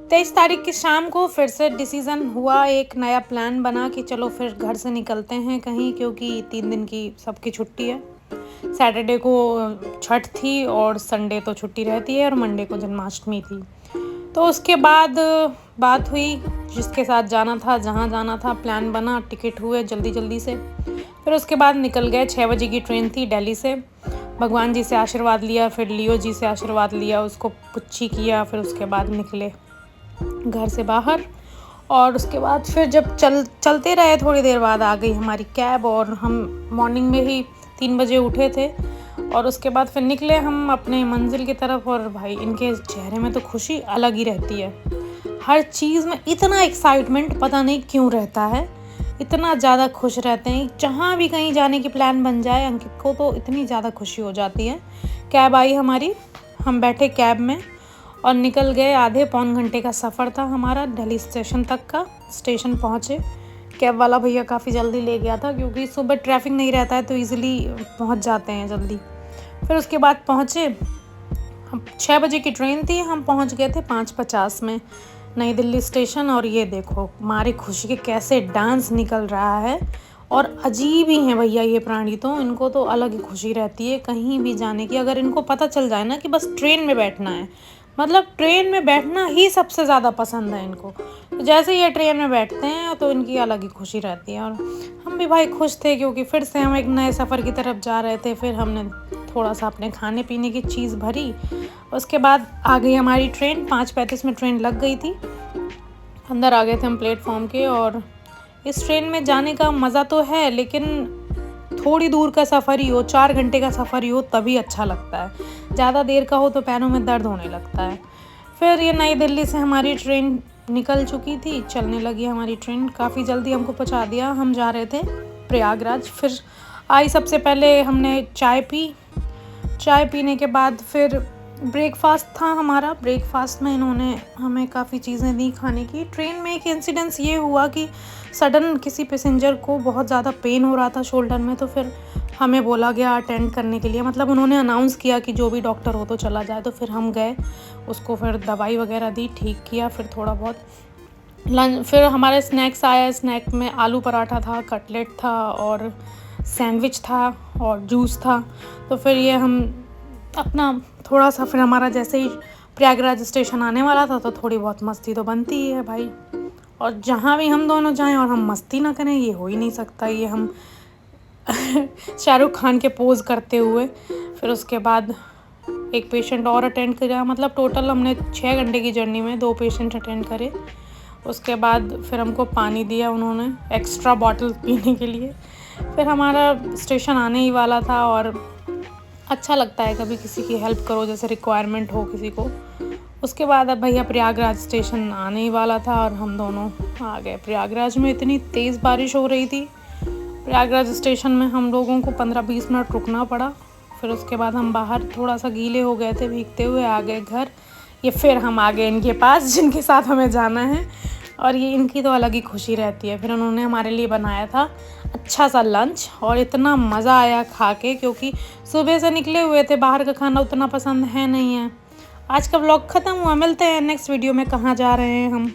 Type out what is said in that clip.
23 तारीख की शाम को फिर से डिसीज़न हुआ, एक नया प्लान बना कि चलो फिर घर से निकलते हैं कहीं, क्योंकि 3 दिन की सबकी छुट्टी है। सैटरडे को छठ थी और संडे तो छुट्टी रहती है और मंडे को जन्माष्टमी थी। तो उसके बाद बात हुई, जिसके साथ जाना था, जहाँ जाना था, प्लान बना, टिकट हुए जल्दी से। फिर उसके बाद निकल गए। 6 बजे की ट्रेन थी दिल्ली से। भगवान जी से आशीर्वाद लिया, फिर लियो जी से आशीर्वाद लिया, उसको पुच्छी किया, फिर उसके बाद निकले घर से बाहर। और उसके बाद फिर जब चलते रहे, थोड़ी देर बाद आ गई हमारी कैब और हम मॉर्निंग में ही 3 बजे उठे थे। और उसके बाद फिर निकले हम अपने मंजिल की तरफ। और भाई इनके चेहरे में तो खुशी अलग ही रहती है, हर चीज़ में इतना एक्साइटमेंट पता नहीं क्यों रहता है, इतना ज़्यादा खुश रहते हैं। जहाँ भी कहीं जाने की प्लान बन जाए अंकित को तो इतनी ज़्यादा खुशी हो जाती है। कैब आई हमारी, हम बैठे कैब में और निकल गए। आधे पौन घंटे का सफ़र था हमारा दिल्ली स्टेशन तक का। स्टेशन पहुँचे, कैब वाला भैया काफ़ी जल्दी ले गया था, क्योंकि सुबह ट्रैफिक नहीं रहता है तो इजीली पहुँच जाते हैं जल्दी। फिर उसके बाद पहुँचे, हम 6 बजे की ट्रेन थी, हम पहुँच गए थे 5:50 में नई दिल्ली स्टेशन। और ये देखो हमारी खुशी के कैसे डांस निकल रहा है। और अजीब ही हैं भैया ये प्राणी, तो इनको तो अलग ही खुशी रहती है कहीं भी जाने की। अगर इनको पता चल जाए ना कि बस ट्रेन में बैठना है, मतलब ट्रेन में बैठना ही सबसे ज़्यादा पसंद है इनको। तो जैसे ये ट्रेन में बैठते हैं तो इनकी अलग ही खुशी रहती है। और हम भी भाई खुश थे, क्योंकि फिर से हम एक नए सफ़र की तरफ जा रहे थे। फिर हमने थोड़ा सा अपने खाने पीने की चीज़ भरी। उसके बाद आ गई हमारी ट्रेन, 5:35 में ट्रेन लग गई थी। अंदर आ गए थे हम प्लेटफॉर्म के। और इस ट्रेन में जाने का मज़ा तो है, लेकिन थोड़ी दूर का सफ़र ही हो, 4 घंटे का सफ़र ही हो तभी अच्छा लगता है। ज़्यादा देर का हो तो पैरों में दर्द होने लगता है। फिर ये नई दिल्ली से हमारी ट्रेन निकल चुकी थी, चलने लगी हमारी ट्रेन। काफ़ी जल्दी हमको पहुंचा दिया। हम जा रहे थे प्रयागराज। फिर आई, सबसे पहले हमने चाय पी। चाय पीने के बाद फिर ब्रेकफास्ट था हमारा। ब्रेकफास्ट में इन्होंने हमें काफ़ी चीज़ें दी खाने की। ट्रेन में एक इंसिडेंस ये हुआ कि सडन किसी पैसेंजर को बहुत ज़्यादा पेन हो रहा था शोल्डर में, तो फिर हमें बोला गया अटेंड करने के लिए। मतलब उन्होंने अनाउंस किया कि जो भी डॉक्टर हो तो चला जाए। तो फिर हम गए, उसको फिर दवाई वगैरह दी, ठीक किया। फिर थोड़ा बहुत लंच, फिर हमारे स्नैक्स आया। स्नैक में आलू पराठा था, कटलेट था और सैंडविच था और जूस था। तो फिर ये हम अपना थोड़ा सा, फिर हमारा जैसे ही प्रयागराज स्टेशन आने वाला था तो थोड़ी बहुत मस्ती तो बनती ही है भाई। और जहाँ भी हम दोनों जाएं और हम मस्ती ना करें, ये हो ही नहीं सकता। ये हम शाहरुख खान के पोज करते हुए। फिर उसके बाद एक पेशेंट और अटेंड किया। मतलब टोटल हमने 6 घंटे की जर्नी में 2 पेशेंट अटेंड करे। उसके बाद फिर हमको पानी दिया उन्होंने, एक्स्ट्रा बॉटल पीने के लिए। फिर हमारा स्टेशन आने ही वाला था। और अच्छा लगता है कभी किसी की हेल्प करो, जैसे रिक्वायरमेंट हो किसी को। उसके बाद अब भैया प्रयागराज स्टेशन आने ही वाला था और हम दोनों आ गए। प्रयागराज में इतनी तेज़ बारिश हो रही थी, प्रयागराज स्टेशन में हम लोगों को 15-20 मिनट रुकना पड़ा। फिर उसके बाद हम बाहर थोड़ा सा गीले हो गए थे, भीगते हुए आ गए घर। ये फिर हम आ गए इनके पास, जिनके साथ हमें जाना है। और ये इनकी तो अलग ही खुशी रहती है। फिर उन्होंने हमारे लिए बनाया था अच्छा सा लंच, और इतना मज़ा आया खा के, क्योंकि सुबह से निकले हुए थे, बाहर का खाना उतना पसंद है नहीं है। आज का व्लॉग ख़त्म हुआ, मिलते हैं नेक्स्ट वीडियो में। कहाँ जा रहे हैं हम।